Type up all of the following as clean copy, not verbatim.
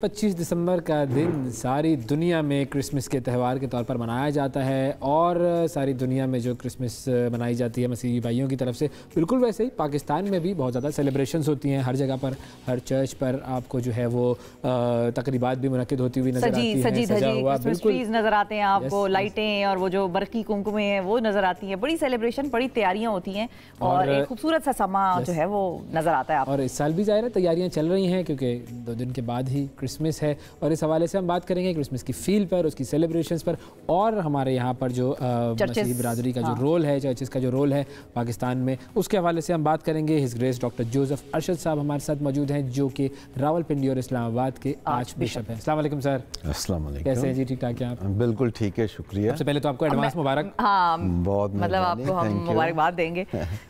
25 दिसंबर का दिन सारी दुनिया में क्रिसमस के त्यौहार के तौर पर मनाया जाता है और सारी दुनिया में जो क्रिसमस मनाई जाती है मसीही भाइयों की तरफ से, बिल्कुल वैसे ही पाकिस्तान में भी बहुत ज़्यादा सेलिब्रेशंस होती हैं। हर जगह पर, हर चर्च पर आपको जो है वो तकरीबात भी मुनक्किद होती हुई नजर आती हैं, सजा हुआ बिल्कुल नज़र आते हैं आपको, लाइटें और वो जो बरकी कुमकुमें हैं वो नज़र आती हैं। बड़ी सेलिब्रेशन, बड़ी तैयारियाँ होती हैं और एक खूबसूरत सा समा जो है वो नज़र आता है। और इस साल भी ज़ाहिर है तैयारियाँ चल रही हैं क्योंकि 2 दिन के बाद ही क्रिसमस है और इस हवाले से हम बात करेंगे क्रिसमस की फील पर, उसकी सेलिब्रेशंस पर और हमारे यहाँ पर जो मसीही बिरादरी का जो रोल है, चर्चेस का जो रोल है पाकिस्तान में, उसके हवाले से हम बात करेंगे। His grace doctor Joseph Arshad साहब हमारे साथ मौजूद हैं जो कि रावलपिंडी और इस्लामाबाद के आर्च बिशप हैं। अस्सलाम वालेकुम सर। अस्सलाम वालेकुम। कैसे हैं जी? ठीक ठाक हैं आप? बिल्कुल ठीक है, शुक्रिया। सबसे पहले तो आपको एडवांस मुबारक। हाँ, बहुत मतलब आपको हम मुबारकबाद देंगे।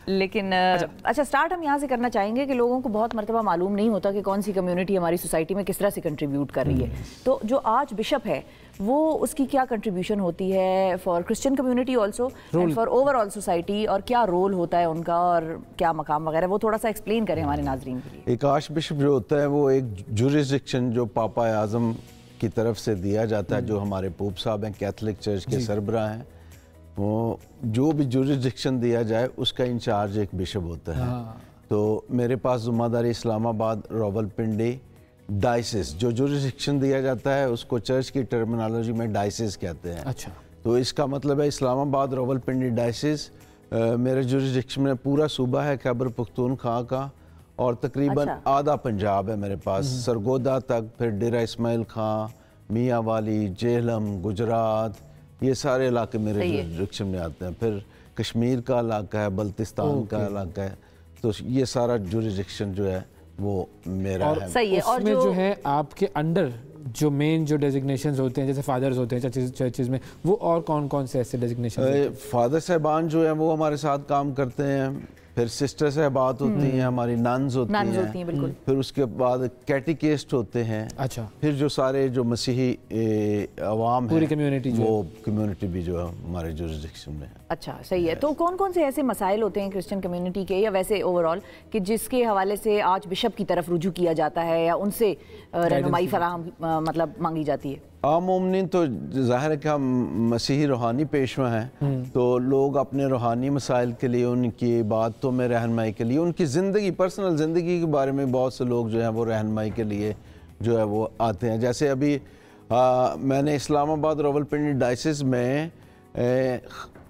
लेकिन अच्छा, स्टार्ट हम यहाँ से करना चाहेंगे कि लोगों को बहुत मरतबा मालूम नहीं होता कि कौन सी कम्युनिटी हमारी सोसाइटी में किस तरह से कंट्रीब्यूट कर रही है। तो जो आर्च बिशप है वो उसकी क्या कंट्रीब्यूशन होती है for Christian community also and for overall society, और क्या रोल होता है उनका और क्या मकाम वगैरह, वो थोड़ा सा एक्सप्लेन करें हमारे नाजरीन के लिए। एक आर्च बिशप जो होता है वो एक जुरिसडिक्शन जो पापा आज़म की तरफ से दिया जाता है, जो हमारे पोप साहब हैं, कैथोलिक चर्च के सरबराह हैं, वो जो भी जुरिसडिक्शन दिया जाए उसका इंचार्ज एक बिशप होता है। तो मेरे पास ज़िम्मेदारी इस्लामाबाद रावलपिंडी डायसिस, जो जुरिसडिक्शन दिया जाता है उसको चर्च की टर्मिनोलॉजी में डायसिस कहते हैं। अच्छा, तो तो इसका मतलब है इस्लामाबाद रावलपिंडी डायसिस मेरे जुरिसडिक्शन में पूरा सूबा है खैबर पख्तूनख्वा का, और तकरीबन आधा पंजाब है मेरे पास, सरगोदा तक, फिर डेरा इस्माइल खां, मियाँ वाली, जेहलम, गुजरात, ये सारे इलाके मेरे जुरिसडिक्शन में आते हैं। फिर कश्मीर का इलाका है, बल्तिस्तान का इलाका है, तो ये सारा जुरिसडिक्शन जो है वो मेरा है। सही है। और जो है आपके अंडर जो मेन जो डेजिग्नेशंस होते हैं, जैसे फादर्स होते हैं चर्चेज में, वो और कौन कौन से ऐसे डेजिग्नेशन? फादर साहबान जो है वो हमारे साथ काम करते हैं, फिर सिस्टर साहबात होती हैं, हमारी नन्स होती हैं बिल्कुल। फिर उसके बाद कैटिकेस्ट होते हैं। अच्छा, फिर जो सारे जो मसीही अवाम पूरी कम्युनिटी, वो कम्युनिटी भी जो है हमारे जुरिसडिक्शन में है। अच्छा, सही है। तो कौन कौन से ऐसे मसाइल होते हैं क्रिश्चियन कम्युनिटी के या वैसे ओवरऑल कि जिसके हवाले से आर्च बिशप की तरफ रुजू किया जाता है या उनसे रहनुमाई फराहम मतलब मांगी जाती है? आमूमन तो ज़ाहिर है कि हम मसीही रूहानी पेशवा हैं, तो लोग अपने रूहानी मसाइल के लिए, उनकी बातों में रहनुमाई के लिए, उनकी ज़िंदगी, पर्सनल ज़िंदगी के बारे में बहुत से लोग जो हैं वो रहनुमाई के लिए जो है वो आते हैं। जैसे अभी मैंने इस्लामाबाद रावलपिंडी डायसिस में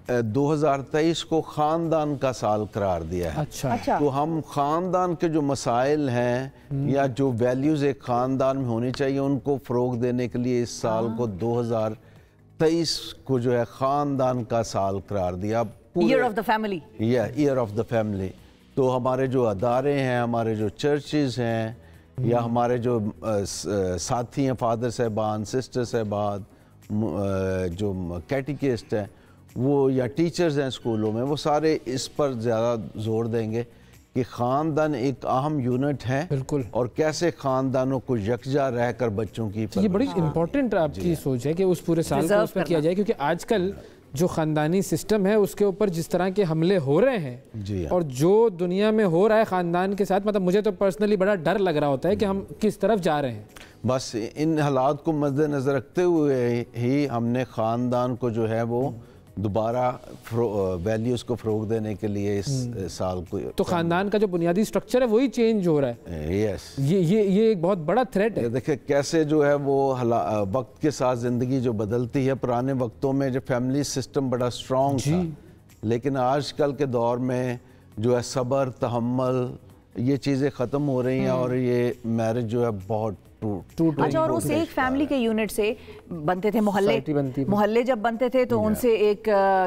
2023 को ख़ानदान का साल करार दिया है। अच्छा। तो हम ख़ानदान के जो मसाइल हैं या जो वैल्यूज़ एक ख़ानदान में होनी चाहिए उनको फ़रोग देने के लिए इस साल को 2023 को जो है ख़ानदान का साल करार दिया। Year of the family. Year of the family. तो हमारे जो अदारे हैं, हमारे जो चर्चेज़ हैं, या हमारे जो साथी हैं, फादर साहबान, सिस्टर साहबान, जो कैटिकेस्ट हैं वो, या टीचर्स हैं स्कूलों में, वो सारे इस पर ज़्यादा जोर देंगे कि ख़ानदान एक अहम यूनिट है, बिल्कुल, और कैसे ख़ानदानों को यकजा रहकर बच्चों की। ये बड़ी इम्पोर्टेंट आपकी सोच है कि उस पूरे साल को उस पर किया जाए, क्योंकि आजकल जो ख़ानदानी सिस्टम है उसके ऊपर जिस तरह के हमले हो रहे हैं और जो दुनिया में हो रहा है ख़ानदान के साथ, मतलब मुझे तो पर्सनली बड़ा डर लग रहा होता है कि हम किस तरफ जा रहे हैं। बस इन हालात को मद्देनज़र रखते हुए ही हमने ख़ानदान को जो है वो दोबारा वैल्यूज़ को फ़रोग देने के लिए इस साल को, तो ख़ानदान का जो बुनियादी स्ट्रक्चर है वही चेंज हो रहा है। यस, ये एक बहुत बड़ा थ्रेट है। देखिए कैसे जो है वो वक्त के साथ ज़िंदगी जो बदलती है। पुराने वक्तों में जो फैमिली सिस्टम बड़ा स्ट्रॉन्ग था, लेकिन आजकल के दौर में जो है सब्र, तहम्मुल, ये चीज़ें ख़त्म हो रही हैं और ये मैरिज जो है बहुत टूट। अच्छा, और उस एक फैमिली के यूनिट से बनते थे मोहल्ले जब बनते थे तो उनसे एक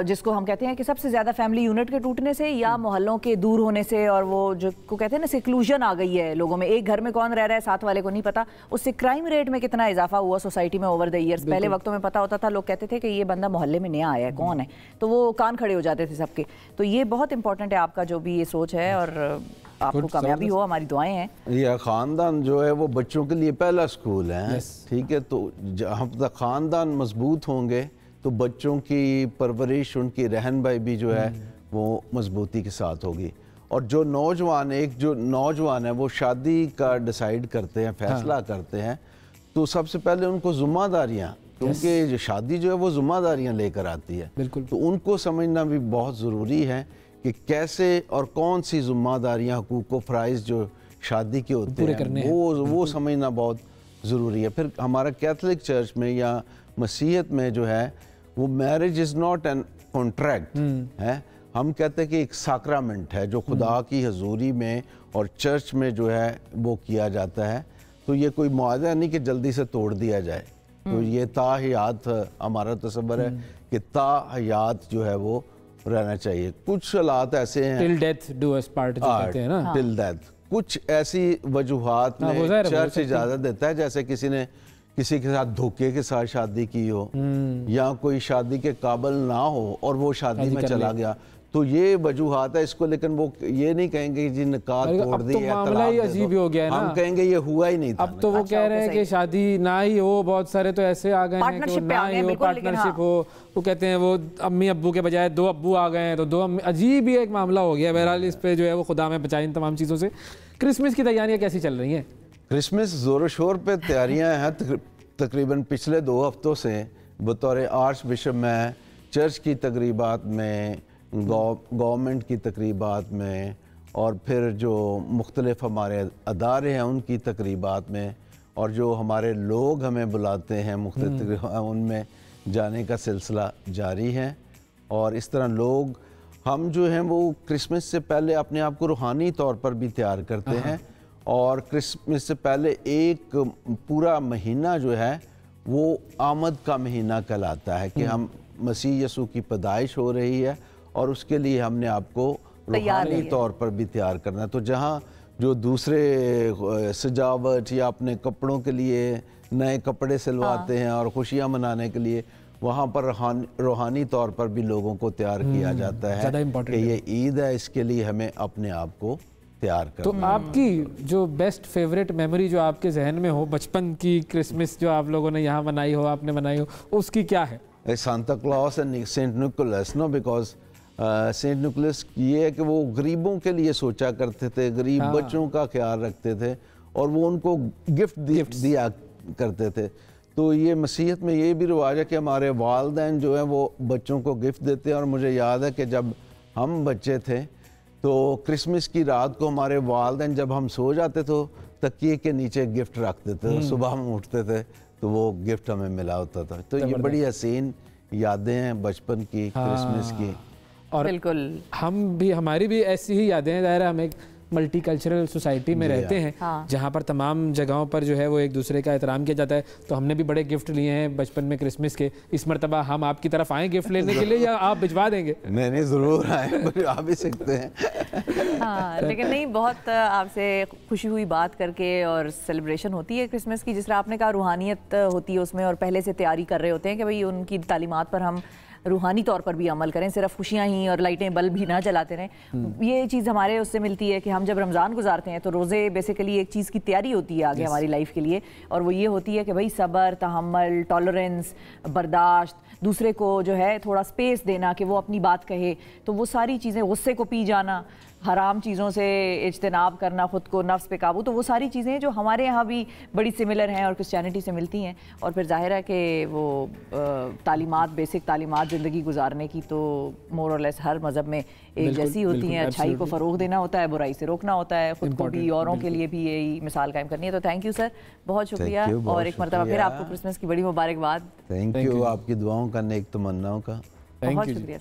जिसको हम कहते हैं कि सबसे ज़्यादा फैमिली यूनिट के टूटने से या मोहल्लों के दूर होने से, और वो जो को कहते हैं ना सिक्लूजन आ गई है लोगों में, एक घर में कौन रह रहा है साथ वाले को नहीं पता, उससे क्राइम रेट में कितना इजाफा हुआ सोसाइटी में ओवर द ईयर्स। पहले वक्तों में पता होता था, लोग कहते थे कि ये बंदा मोहल्ले में नया आया है, कौन है, तो वो कान खड़े हो जाते थे सबके। तो ये बहुत इंपॉर्टेंट है आपका जो भी ये सोच है, और आपको कामयाबी हो, हमारी दुआएं हैं। यह ख़ानदान जो है वो बच्चों के लिए पहला स्कूल है। ठीक है, तो जहाँ तक ख़ानदान मजबूत होंगे तो बच्चों की परवरिश, उनकी रहनुमाई भी जो है वो मजबूती के साथ होगी। और जो नौजवान है वो शादी का डिसाइड करते हैं, फैसला करते हैं, تو سب سے پہلے ان کو ذمہ داریاں، کیونکہ جو شادی جو ہے وہ ذمہ داریاں لے کر آتی ہے، بالکل، تو ان کو سمجھنا بھی بہت ضروری ہے کہ کیسے اور کون سی ذمہ داریاں، حقوق و فرائض جو شادی کے ہوتے ہیں وہ سمجھنا بہت ضروری ہے۔ پھر ہمارا کیتھولک چرچ میں یا مسیحیت میں جو ہے وہ marriage is not an contract ہے، ہم کہتے ہیں کہ ایک ساکرامنٹ ہے جو خدا کی حضوری میں اور چرچ میں جو ہے وہ کیا جاتا ہے، تو یہ کوئی معاہدہ نہیں کہ جلدی سے توڑ دیا جائے، تو یہ تا حیات ہمارا تصور ہے کہ تا حیات جو ہے وہ رہنا چاہیے۔ کچھ حالات ایسے ہیں ٹل ڈیتھ ڈو اس پارٹ جو کہتے ہیں نا، ٹل ڈیتھ، کچھ ایسی وجوہات میں چرچ اجازت دیتا ہے، جیسے کسی نے کسی کے ساتھ دھوکے کے ساتھ شادی کی ہو یا کوئی شادی کے قابل نہ ہو اور وہ شادی میں چلا گیا، تو یہ وجوہات ہے اس کو، لیکن وہ یہ نہیں کہیں گے جی نکاح توڑ دی ہے، معاملہ ہی عجیب ہی ہو گیا ہے نا، ہم کہیں گے یہ ہوا ہی نہیں تھا۔ اب تو وہ کہہ رہے ہیں کہ شادی نہ ہی ہو، بہت سارے تو ایسے آ گئے ہیں کہ نہ ہی ہو، پارٹنرشپ ہو، وہ کہتے ہیں وہ امی ابو کے بجائے 2 ابو آ گئے ہیں تو 2 امی، عجیب ہی ایک معاملہ ہو گیا۔ بہرحال اس پہ جو ہے وہ خدا میں بچائیں ان تمام چیزوں سے۔ کرسمس کی تیاریاں کیسی چل رہی ہیں؟ کرسمس زور و شور پہ تیاریاں ہیں، تقریباً پچھلے 2 ہفتوں سے بطور آرچ بشپ میں چرچ کی تقریبات میں، گورنمنٹ کی تقریبات میں، اور پھر جو مختلف ہمارے ادارے ہیں ان کی تقریبات میں، اور جو ہمارے لوگ ہمیں بلاتے ہیں مختلف تقریبات، ان میں جانے کا سلسلہ جاری ہے۔ اور اس طرح لوگ ہم جو ہیں وہ کرسمس سے پہلے اپنے آپ کو روحانی طور پر بھی تیار کرتے ہیں، اور کرسمس سے پہلے ایک پورا مہینہ جو ہے وہ آمد کا مہینہ کہلاتا ہے کہ ہم مسیح یسوع کی پیدائش ہو رہی ہے اور اس کے لیے ہم نے آپ کو روحانی طور پر بھی تیار کرنا ہے۔ تو جہاں جو دوسرے سجاوٹ یا اپنے کپڑوں کے لیے نئے کپڑے سلواتے ہیں اور خوشیاں منانے کے لیے، وہاں پر روحانی طور پر بھی لوگوں کو تیار کیا جاتا ہے کہ یہ عید ہے، اس کے لیے ہمیں اپنے آپ کو تیار کرنا۔ تو آپ کی جو بیسٹ فیوریٹ میموری جو آپ کے ذہن میں ہو بچپن کی کرسمس جو آپ لوگوں نے یہاں منائی ہو، آپ نے منائی ہو، اس کی کیا ہے؟ Santa Claus and Saint Nicholas, no because Saint Nicholas یہ ہے کہ وہ غریبوں کے لیے سوچا کرتے تھے، غریب بچوں کا خیال رکھتے تھے اور وہ ان کو گفٹ دیا کرتے تھے۔ تو یہ مسیحیت میں یہ بھی رواج ہے کہ ہمارے والدین جو ہیں وہ بچوں کو گفٹ دیتے ہیں، اور مجھے یاد ہے کہ جب ہم بچے تھے تو کرسمس کی رات کو ہمارے والدین جب ہم سو جاتے تو تکیے کے نیچے گفٹ رکھتے تھے، صبح ہم اٹھتے تھے تو وہ گفٹ ہمیں ملا ہوتا تھا۔ تو یہ بڑی حسین یادیں ہیں بچپن کی، کرسمس کی۔ اور بالکل ہماری بھی ایسی ہی یادیں ہیں، ظاہر ہم ایک ملٹی کلچرل سوسائٹی میں رہتے ہیں جہاں پر تمام جگہوں پر جو ہے وہ ایک دوسرے کا احترام کیا جاتا ہے، تو ہم نے بھی بڑے گفٹ لیے ہیں بچپن میں کرسمس کے۔ اس مرتبہ ہم آپ کی طرف آئیں گفٹ لینے کے لیے یا آپ بھجوا دیں گے؟ نہیں ضرور آئیں، آ بھی سکتے ہیں۔ ہاں لیکن نہیں، بہت آپ سے خوشی ہوئی بات کر کے، اور سیلیبریشن ہوتی ہے کرسمس کی، جس طرح آپ نے کہا روحانیت ہوتی ہے اس میں، اور پہلے سے تیاری کر رہے ہوتے ہیں کہ بھئی ان کی تعلیمات پر ہم روحانی طور پر بھی عمل کریں، صرف خوشیاں ہی اور لائٹیں بلب ہی نہ جلاتے رہیں۔ یہ چیز ہمارے اس سے ملتی ہے کہ ہم جب رمضان گزارتے ہیں تو روزے بیسیکلی ایک چیز کی تیاری ہوتی ہے آگے ہماری لائف کے لیے، اور وہ یہ ہوتی ہے کہ بھئی صبر، تحمل، ٹالرنس، برداشت، دوسرے کو جو ہے تھوڑا سپیس دینا کہ وہ اپنی بات کہے، تو وہ ساری چیزیں، غصے کو پی جانا، حرام چیزوں سے اجتناب کرنا، خود کو نفس پہ قابو، تو وہ ساری چیزیں جو ہمارے یہاں بھی بڑی سملر ہیں اور کرسچینٹی سے ملتی ہیں۔ اور پھر ظاہر ہے کہ وہ تعلیمات، بیسک تعلیمات زندگی گزارنے کی تو مور اور لیس ہر مذہب میں ایک جیسی ہوتی ہیں۔ اچھائی کو فروغ دینا ہوتا ہے، برائی سے روکنا ہوتا ہے، خود کو بھی اوروں کے لیے بھی یہی مثال قائم کرنی ہے۔ تو تھینک یو سر، بہت شکریہ، اور ایک مرتبہ پھر آپ کو کرسمس کی بڑی مبارکباد۔ تھینک یو، آپ کی دعاؤں کا، نیک تمناؤں کا، بہت شکریہ سر۔